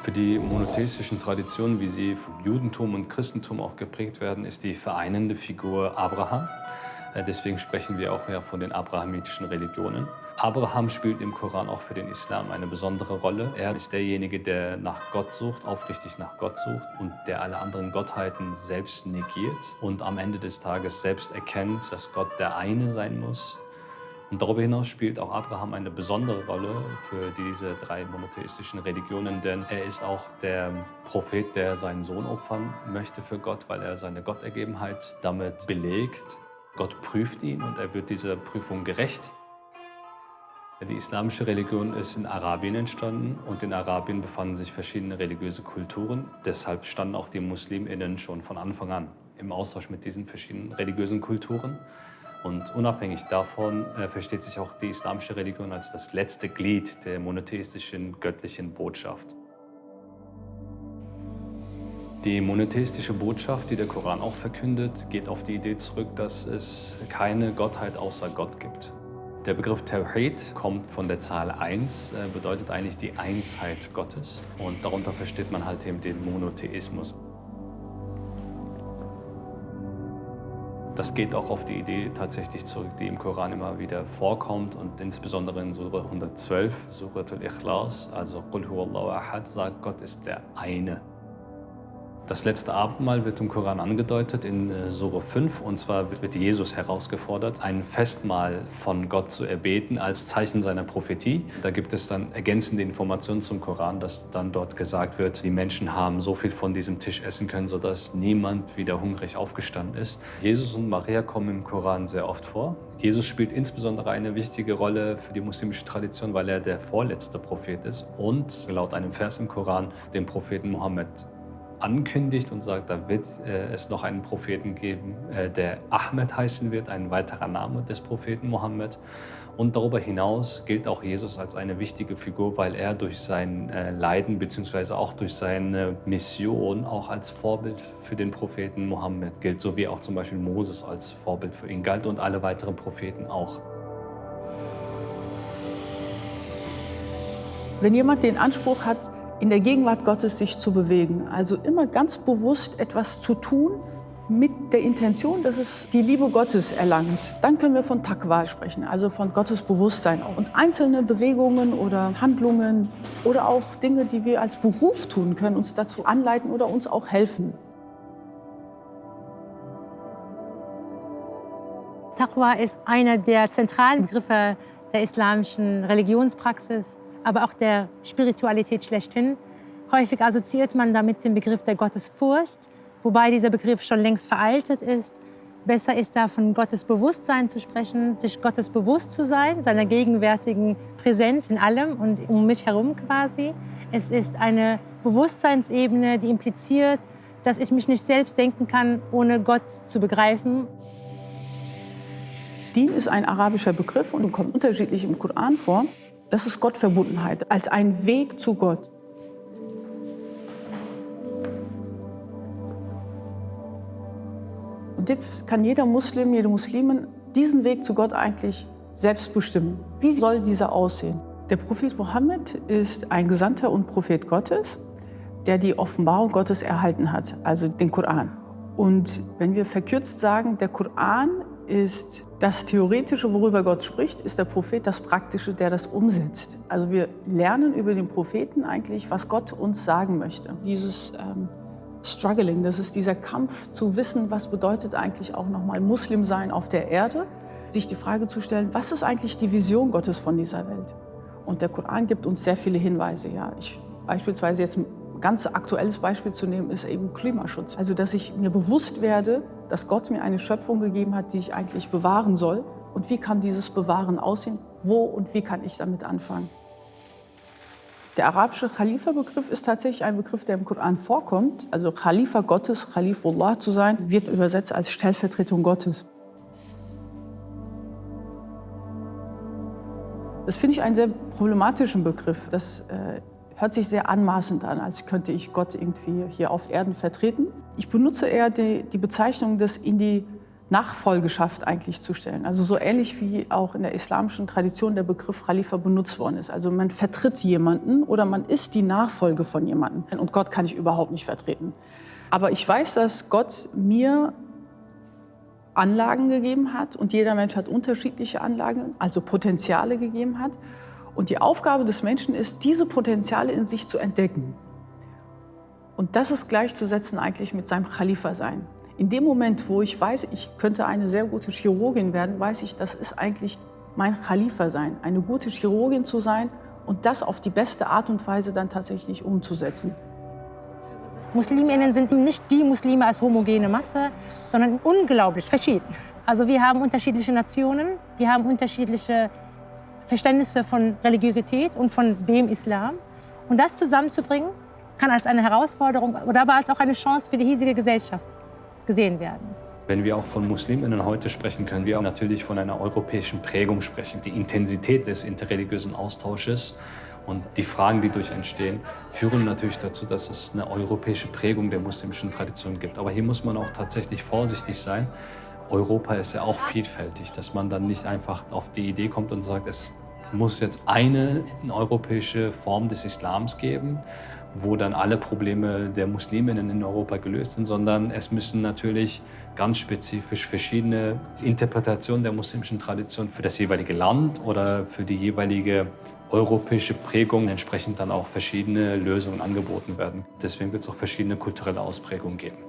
Für die monotheistischen Traditionen, wie sie vom Judentum und Christentum auch geprägt werden, ist die vereinende Figur Abraham. Deswegen sprechen wir auch ja von den abrahamitischen Religionen. Abraham spielt im Koran auch für den Islam eine besondere Rolle. Er ist derjenige, der nach Gott sucht, aufrichtig nach Gott sucht und der alle anderen Gottheiten selbst negiert und am Ende des Tages selbst erkennt, dass Gott der eine sein muss. Und darüber hinaus spielt auch Abraham eine besondere Rolle für diese drei monotheistischen Religionen, denn er ist auch der Prophet, der seinen Sohn opfern möchte für Gott, weil er seine Gottergebenheit damit belegt. Gott prüft ihn und er wird dieser Prüfung gerecht. Die islamische Religion ist in Arabien entstanden und in Arabien befanden sich verschiedene religiöse Kulturen. Deshalb standen auch die MuslimInnen schon von Anfang an im Austausch mit diesen verschiedenen religiösen Kulturen. Und unabhängig davon versteht sich auch die islamische Religion als das letzte Glied der monotheistischen göttlichen Botschaft. Die monotheistische Botschaft, die der Koran auch verkündet, geht auf die Idee zurück, dass es keine Gottheit außer Gott gibt. Der Begriff Tawhid kommt von der Zahl 1, bedeutet eigentlich die Einsheit Gottes. Und darunter versteht man halt eben den Monotheismus. Das geht auch auf die Idee tatsächlich zurück, die im Koran immer wieder vorkommt und insbesondere in Surah 112, Surat al-Ikhlas, also Qul huwallahu ahad, sagt, Gott ist der eine. Das letzte Abendmahl wird im Koran angedeutet in Surah 5, und zwar wird Jesus herausgefordert, ein Festmahl von Gott zu erbeten als Zeichen seiner Prophetie. Da gibt es dann ergänzende Informationen zum Koran, dass dann dort gesagt wird, die Menschen haben so viel von diesem Tisch essen können, sodass niemand wieder hungrig aufgestanden ist. Jesus und Maria kommen im Koran sehr oft vor. Jesus spielt insbesondere eine wichtige Rolle für die muslimische Tradition, weil er der vorletzte Prophet ist und laut einem Vers im Koran den Propheten Mohammed ankündigt und sagt, da wird es noch einen Propheten geben, der Ahmed heißen wird, ein weiterer Name des Propheten Mohammed. Und darüber hinaus gilt auch Jesus als eine wichtige Figur, weil er durch sein Leiden bzw. auch durch seine Mission auch als Vorbild für den Propheten Mohammed gilt, so wie auch zum Beispiel Moses als Vorbild für ihn galt und alle weiteren Propheten auch. Wenn jemand den Anspruch hat, in der Gegenwart Gottes sich zu bewegen, also immer ganz bewusst etwas zu tun mit der Intention, dass es die Liebe Gottes erlangt, dann können wir von Taqwa sprechen, also von Gottes Bewusstsein. Und einzelne Bewegungen oder Handlungen oder auch Dinge, die wir als Beruf tun, können uns dazu anleiten oder uns auch helfen. Taqwa ist einer der zentralen Begriffe der islamischen Religionspraxis, aber auch der Spiritualität schlechthin. Häufig assoziiert man damit den Begriff der Gottesfurcht, wobei dieser Begriff schon längst veraltet ist. Besser ist da von Gottes Bewusstsein zu sprechen, sich Gottes bewusst zu sein, seiner gegenwärtigen Präsenz in allem und um mich herum quasi. Es ist eine Bewusstseinsebene, die impliziert, dass ich mich nicht selbst denken kann, ohne Gott zu begreifen. Din ist ein arabischer Begriff und kommt unterschiedlich im Koran vor. Das ist Gottverbundenheit, als ein Weg zu Gott. Und jetzt kann jeder Muslim, jede Muslimin diesen Weg zu Gott eigentlich selbst bestimmen. Wie soll dieser aussehen? Der Prophet Mohammed ist ein Gesandter und Prophet Gottes, der die Offenbarung Gottes erhalten hat, also den Koran. Und wenn wir verkürzt sagen, der Koran ist das Theoretische, worüber Gott spricht, ist der Prophet das Praktische, der das umsetzt. Also wir lernen über den Propheten eigentlich, was Gott uns sagen möchte. Dieses Struggling, das ist dieser Kampf zu wissen, was bedeutet eigentlich auch nochmal Muslim sein auf der Erde, sich die Frage zu stellen, was ist eigentlich die Vision Gottes von dieser Welt? Und der Koran gibt uns sehr viele Hinweise. Ja. Beispielsweise jetzt ein ganz aktuelles Beispiel zu nehmen, ist eben Klimaschutz. Also dass ich mir bewusst werde, dass Gott mir eine Schöpfung gegeben hat, die ich eigentlich bewahren soll. Und wie kann dieses Bewahren aussehen? Wo und wie kann ich damit anfangen? Der arabische Khalifa-Begriff ist tatsächlich ein Begriff, der im Koran vorkommt. Also Khalifa Gottes, Khalifullah zu sein, wird übersetzt als Stellvertretung Gottes. Das finde ich einen sehr problematischen Begriff. Das hört sich sehr anmaßend an, als könnte ich Gott irgendwie hier auf Erden vertreten. Ich benutze eher die Bezeichnung, das in die Nachfolgeschaft eigentlich zu stellen. Also so ähnlich wie auch in der islamischen Tradition der Begriff Khalifa benutzt worden ist. Also man vertritt jemanden oder man ist die Nachfolge von jemandem. Und Gott kann ich überhaupt nicht vertreten. Aber ich weiß, dass Gott mir Anlagen gegeben hat und jeder Mensch hat unterschiedliche Anlagen, also Potenziale gegeben hat. Und die Aufgabe des Menschen ist, diese Potenziale in sich zu entdecken. Und das ist gleichzusetzen eigentlich mit seinem Khalifa-Sein. In dem Moment, wo ich weiß, ich könnte eine sehr gute Chirurgin werden, weiß ich, das ist eigentlich mein Khalifa-Sein, eine gute Chirurgin zu sein und das auf die beste Art und Weise dann tatsächlich umzusetzen. Musliminnen sind nicht die Muslime als homogene Masse, sondern unglaublich verschieden. Also wir haben unterschiedliche Nationen, wir haben unterschiedliche Verständnisse von Religiosität und von dem Islam. Und das zusammenzubringen, kann als eine Herausforderung oder aber als auch eine Chance für die hiesige Gesellschaft gesehen werden. Wenn wir auch von Musliminnen heute sprechen, können wir auch natürlich von einer europäischen Prägung sprechen. Die Intensität des interreligiösen Austausches und die Fragen, die durch entstehen, führen natürlich dazu, dass es eine europäische Prägung der muslimischen Tradition gibt. Aber hier muss man auch tatsächlich vorsichtig sein. Europa ist ja auch vielfältig, dass man dann nicht einfach auf die Idee kommt und sagt, es muss jetzt eine europäische Form des Islams geben, wo dann alle Probleme der Musliminnen in Europa gelöst sind, sondern es müssen natürlich ganz spezifisch verschiedene Interpretationen der muslimischen Tradition für das jeweilige Land oder für die jeweilige europäische Prägung entsprechend dann auch verschiedene Lösungen angeboten werden. Deswegen wird es auch verschiedene kulturelle Ausprägungen geben.